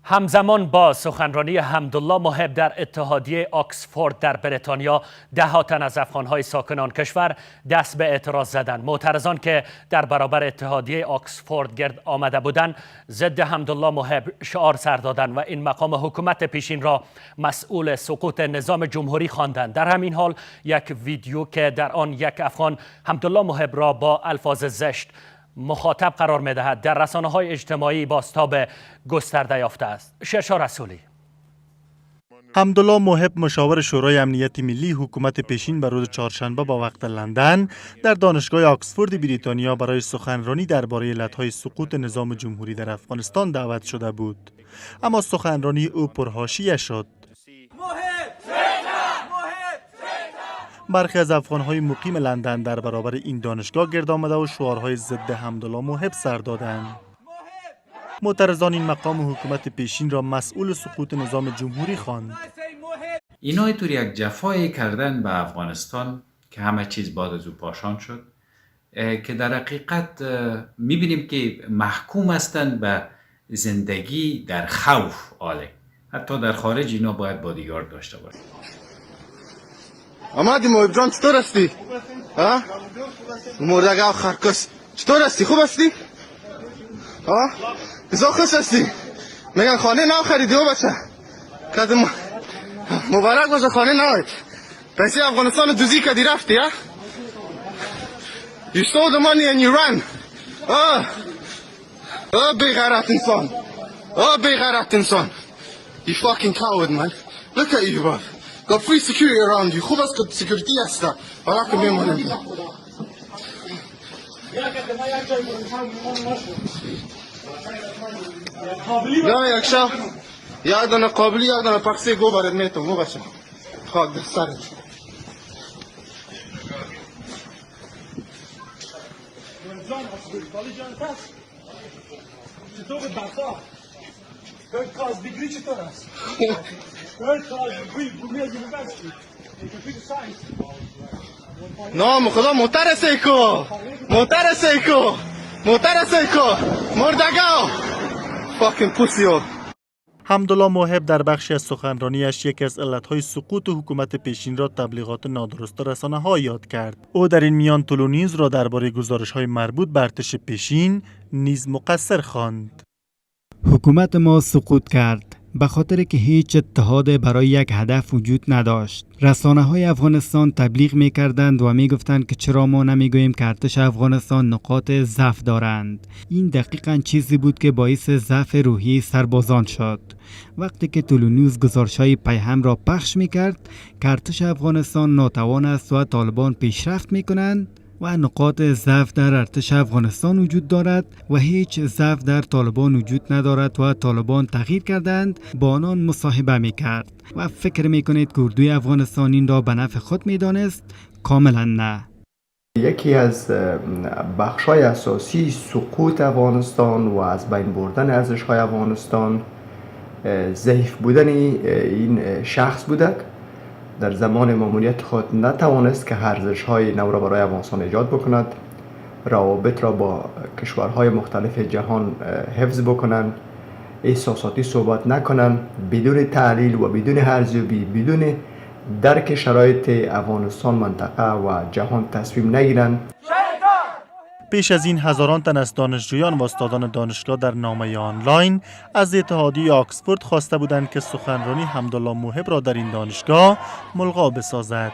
همزمان با سخنرانی حمدالله محب در اتحادیه آکسفورد در بریتانیا، ده تن از افغان‌های ساکن آن کشور دست به اعتراض زدند. معترضان که در برابر اتحادیه آکسفورد گرد آمده بودند، ضد حمدالله محب شعار سر دادند و این مقام حکومت پیشین را مسئول سقوط نظام جمهوری خواندند. در همین حال یک ویدیو که در آن یک افغان حمدالله محب را با الفاظ زشت مخاطب قرار می‌دهد، در رسانه‌های اجتماعی بازتاب گسترده یافته است. شرشا رسولی. حمدالله محب مشاور شورای امنیت ملی حکومت پیشین بر روز چهارشنبه با وقت لندن در دانشگاه آکسفورد بریتانیا برای سخنرانی درباره علت‌های سقوط نظام جمهوری در افغانستان دعوت شده بود، اما سخنرانی او پرحاشیه شد. برخی از افغان‌های مقیم لندن در برابر این دانشگاه گرد آمده و شعارهای ضد حمدالله محب سر دادند. معترضان این مقام حکومت پیشین را مسئول سقوط نظام جمهوری خواند. اینا اینطور یک جفایی کردن به افغانستان که همه چیز بعد از او پاشان شد، که در حقیقت می‌بینیم که محکوم هستند به زندگی در خوف. حتی در خارج اینا باید بادیگارد داشته باشند. آمدی محب جان، چطور هستی؟ ها؟ مردگاه خرکس چطور هستی؟ خوب هستی؟ ها؟ بزا خوش هستی؟ میگن خانه نو خریدی و بچه کدوم مبارک باشه، خانه نوید پیسی افغانستان دوزی کدی رفتی ها؟ You stole the money and you ran. بیغیرت انسان، بیغیرت انسان. You fucking coward man. Look at you bro. Got free security around you. خوب است که سکیوریتی هسته. حالا که میمونیم. یا یک شب یک دانه قابلی یک دانه پخسی گو برد میتون مو بچه خاک در سرت. چطور بسا؟ کاز دیگری چطور است؟ نام خدا موتر سیکو مردگاو fucking pussy. حمدالله محب در بخشی از سخنرانیش یکی از علتهای سقوط حکومت پیشین را تبلیغات نادرست رسانه‌ها یاد کرد. او در این میان تولونیوز را درباره گزارش‌های مربوط به ارتش پیشین نیز مقصر خواند. حکومت ما سقوط کرد به خاطر که هیچ اتحاد برای یک هدف وجود نداشت. رسانه‌های افغانستان تبلیغ می‌کردند و می‌گفتند که چرا ما نمی‌گوییم که ارتش افغانستان نقاط ضعف دارند. این دقیقاً چیزی بود که باعث ضعف روحی سربازان شد. وقتی که تولونیوز گزارش‌های پیهم را پخش می‌کرد که ارتش افغانستان ناتوان است و طالبان پیشرفت می‌کنند و نقاط ضعف در ارتش افغانستان وجود دارد و هیچ ضعف در طالبان وجود ندارد و طالبان تغییر کردند، با آنان مصاحبه میکرد و فکر میکنید که اردوی افغانستان این را به نفع خود میدانست؟ کاملا نه. یکی از بخش‌های اساسی سقوط افغانستان و از بین بردن ارزش‌های افغانستان ضعیف بودن این شخص بوده. در زمان ماموریت خود نتوانست که ارزش‌های نو را برای افغانستان ایجاد بکند، روابط را با کشورهای مختلف جهان حفظ بکنند، احساساتی صحبت نکنند، بدون تحلیل و بدون ارزیابی، بدون درک شرایط افغانستان، منطقه و جهان تصمیم نگیرند. پیش از این هزاران تن از دانشجویان و استادان دانشگاه در نامه آنلاین از اتحادیه آکسفورد خواسته بودند که سخنرانی حمدالله محب را در این دانشگاه ملغا بسازد.